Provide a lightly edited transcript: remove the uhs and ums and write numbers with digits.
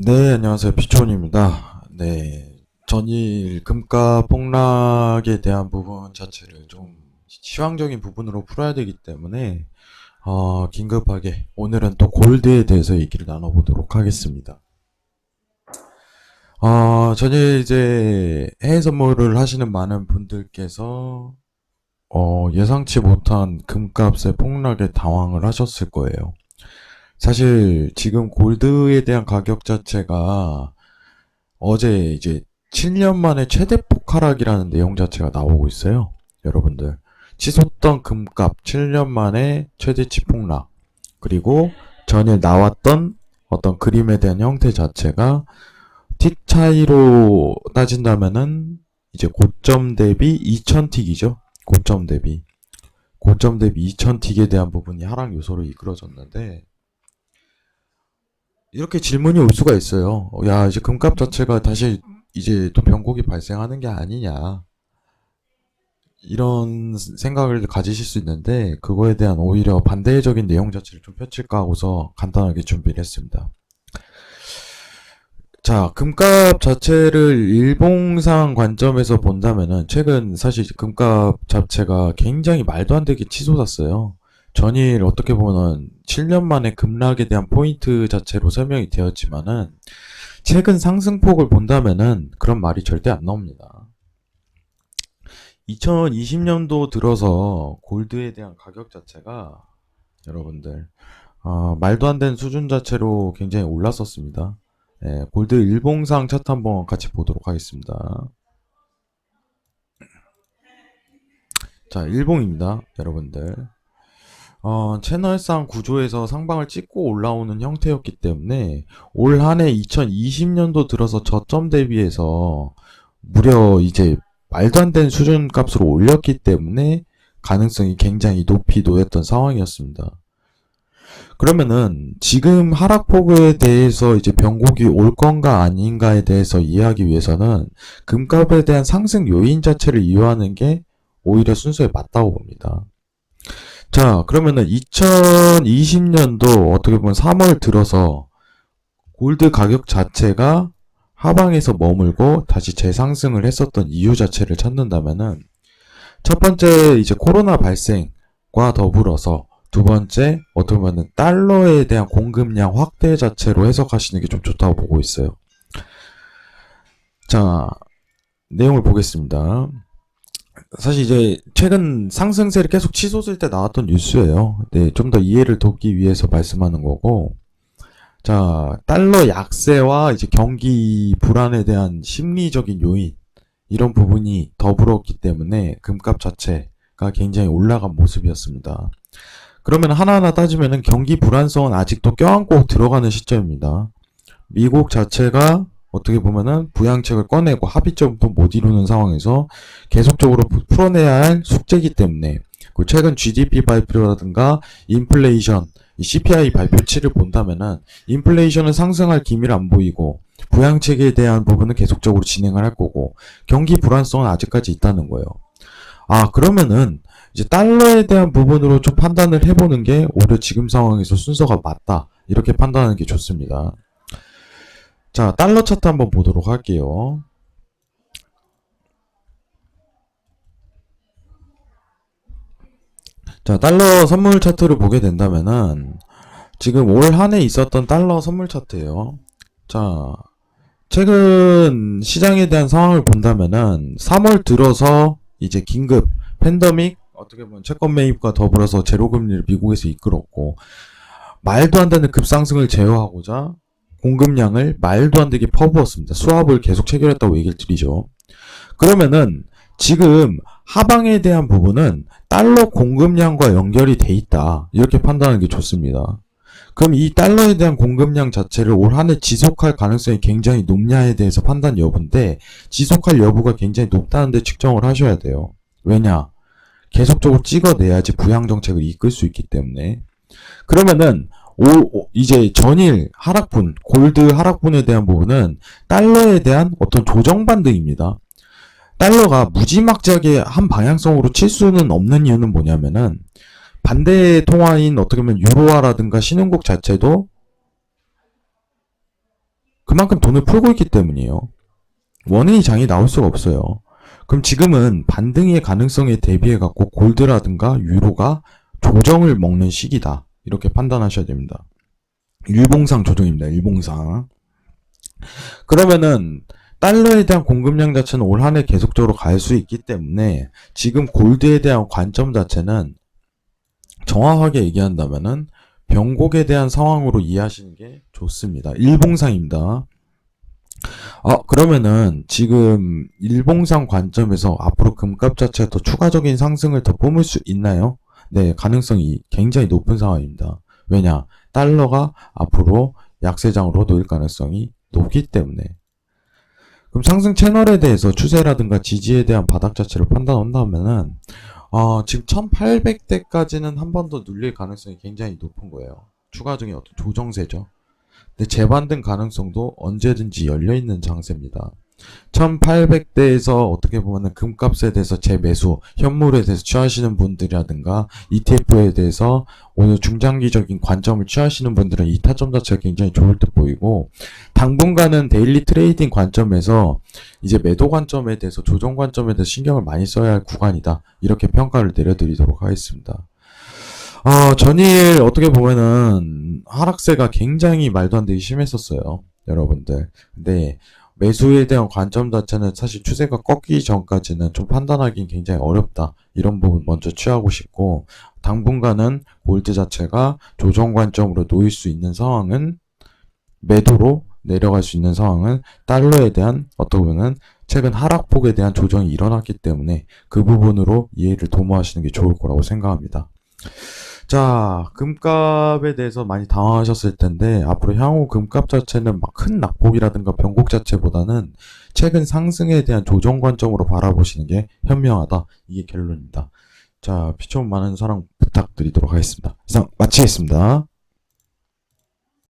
네, 안녕하세요. 피촌입니다. 네, 전일 금가 폭락에 대한 부분 자체를 좀 시황적인 부분으로 풀어야 되기 때문에 긴급하게 오늘은 또 골드에 대해서 얘기를 나눠보도록 하겠습니다. 전일 이제 해외 선물을 하시는 많은 분들께서 예상치 못한 금값의 폭락에 당황을 하셨을 거예요. 사실 지금 골드에 대한 가격 자체가 어제 이제 7년 만에 최대폭 하락이라는 내용 자체가 나오고 있어요. 여러분들. 치솟던 금값 7년 만에 최대치 폭락. 그리고 전에 나왔던 어떤 그림에 대한 형태 자체가 틱 차이로 따진다면은 이제 고점 대비 2000틱이죠. 고점 대비. 고점 대비 2000틱에 대한 부분이 하락 요소로 이끌어졌는데 이렇게 질문이 올 수가 있어요. 야, 이제 금값 자체가 다시 이제 또 변곡이 발생하는 게 아니냐. 이런 생각을 가지실 수 있는데, 그거에 대한 오히려 반대적인 내용 자체를 좀 펼칠까 하고서 간단하게 준비를 했습니다. 자, 금값 자체를 일봉상 관점에서 본다면은, 최근 사실 금값 자체가 굉장히 말도 안 되게 치솟았어요. 전일 어떻게 보면 7년 만에 급락에 대한 포인트 자체로 설명이 되었지만은, 최근 상승폭을 본다면은 그런 말이 절대 안 나옵니다. 2020년도 들어서 골드에 대한 가격 자체가 여러분들 말도 안 되는 수준 자체로 굉장히 올랐었습니다. 예, 골드 일봉상 차트 한번 같이 보도록 하겠습니다. 자, 일봉입니다, 여러분들. 채널상 구조에서 상방을 찍고 올라오는 형태였기 때문에 올 한해 2020년도 들어서 저점 대비해서 무려 이제 말도 안 되는 수준 값으로 올렸기 때문에 가능성이 굉장히 높이 놓였던 상황이었습니다. 그러면은 지금 하락폭에 대해서 이제 변곡이 올 건가 아닌가에 대해서 이해하기 위해서는 금값에 대한 상승 요인 자체를 이해하는 게 오히려 순서에 맞다고 봅니다. 자, 그러면은 2020년도 어떻게 보면 3월 들어서 골드 가격 자체가 하방에서 머물고 다시 재상승을 했었던 이유 자체를 찾는다면은 첫 번째 이제 코로나 발생과 더불어서 두 번째 어떻게 보면 달러에 대한 공급량 확대 자체로 해석하시는 게 좀 좋다고 보고 있어요. 자, 내용을 보겠습니다. 사실 이제 최근 상승세를 계속 치솟을 때 나왔던 뉴스예요. 네, 좀 더 이해를 돕기 위해서 말씀하는 거고. 자, 달러 약세와 이제 경기 불안에 대한 심리적인 요인 이런 부분이 더불었기 때문에 금값 자체가 굉장히 올라간 모습이었습니다. 그러면 하나하나 따지면은 경기 불안성은 아직도 껴안고 들어가는 시점입니다. 미국 자체가 어떻게 보면은 부양책을 꺼내고 합의점도 못 이루는 상황에서 계속적으로 풀어내야 할 숙제이기 때문에 그 최근 GDP 발표라든가 인플레이션, CPI 발표치를 본다면은 인플레이션은 상승할 기미를 안 보이고 부양책에 대한 부분은 계속적으로 진행을 할 거고 경기 불안성은 아직까지 있다는 거예요. 그러면은 이제 달러에 대한 부분으로 좀 판단을 해보는 게 오히려 지금 상황에서 순서가 맞다. 이렇게 판단하는 게 좋습니다. 자, 달러 차트 한번 보도록 할게요. 자, 달러 선물 차트를 보게 된다면은 지금 올 한해 있었던 달러 선물 차트예요. 자, 최근 시장에 대한 상황을 본다면은 3월 들어서 이제 긴급 팬데믹 어떻게 보면 채권 매입과 더불어서 제로금리를 미국에서 이끌었고 말도 안 되는 급상승을 제어하고자 공급량을 말도 안 되게 퍼부었습니다. 수합을 계속 체결했다고 얘기를 드리죠. 그러면은 지금 하방에 대한 부분은 달러 공급량과 연결이 돼 있다. 이렇게 판단하는 게 좋습니다. 그럼 이 달러에 대한 공급량 자체를 올 한해 지속할 가능성이 굉장히 높냐에 대해서 판단 여부인데 지속할 여부가 굉장히 높다는데 측정을 하셔야 돼요. 왜냐? 계속적으로 찍어내야지 부양 정책을 이끌 수 있기 때문에. 그러면은 이제 전일 하락분, 골드 하락분에 대한 부분은 달러에 대한 어떤 조정 반등입니다. 달러가 무지막지하게 한 방향성으로 칠 수는 없는 이유는 뭐냐면은 반대 통화인 어떻게 보면 유로화라든가 신흥국 자체도 그만큼 돈을 풀고 있기 때문이에요. 원웨이 장이 나올 수가 없어요. 그럼 지금은 반등의 가능성에 대비해 갖고 골드라든가 유로가 조정을 먹는 시기다. 이렇게 판단하셔야 됩니다. 일봉상 조정입니다. 일봉상. 그러면은 달러에 대한 공급량 자체는 올 한 해 계속적으로 갈 수 있기 때문에 지금 골드에 대한 관점 자체는 정확하게 얘기한다면은 변곡에 대한 상황으로 이해하시는 게 좋습니다. 일봉상입니다. 그러면은 지금 일봉상 관점에서 앞으로 금값 자체가 더 추가적인 상승을 더 뿜을 수 있나요? 네, 가능성이 굉장히 높은 상황입니다. 왜냐? 달러가 앞으로 약세장으로 놓일 가능성이 높기 때문에. 그럼 상승 채널에 대해서 추세라든가 지지에 대한 바닥 자체를 판단한다면은 지금 1800대까지는 한 번 더 눌릴 가능성이 굉장히 높은 거예요. 추가적인 어떤 조정세죠. 근데 재반등 가능성도 언제든지 열려있는 장세입니다. 1800대에서 어떻게 보면은 금값에 대해서 재매수, 현물에 대해서 취하시는 분들이라든가 ETF에 대해서 오늘 중장기적인 관점을 취하시는 분들은 이 타점 자체가 굉장히 좋을 듯 보이고, 당분간은 데일리 트레이딩 관점에서 이제 매도 관점에 대해서 조정 관점에 대해서 신경을 많이 써야 할 구간이다. 이렇게 평가를 내려드리도록 하겠습니다. 전일 어떻게 보면은 하락세가 굉장히 말도 안 되게 심했었어요. 여러분들. 근데 매수에 대한 관점 자체는 사실 추세가 꺾이기 전까지는 좀 판단하기는 굉장히 어렵다. 이런 부분 먼저 취하고 싶고, 당분간은 골드 자체가 조정 관점으로 놓일 수 있는 상황은 매도로 내려갈 수 있는 상황은 달러에 대한 어떻게 보면 최근 하락폭에 대한 조정이 일어났기 때문에 그 부분으로 이해를 도모하시는 게 좋을 거라고 생각합니다. 자, 금값에 대해서 많이 당황하셨을 텐데, 앞으로 향후 금값 자체는 막 큰 낙폭이라든가 변곡 자체보다는 최근 상승에 대한 조정 관점으로 바라보시는 게 현명하다. 이게 결론입니다. 자, 피처 많은 사랑 부탁드리도록 하겠습니다. 이상 마치겠습니다.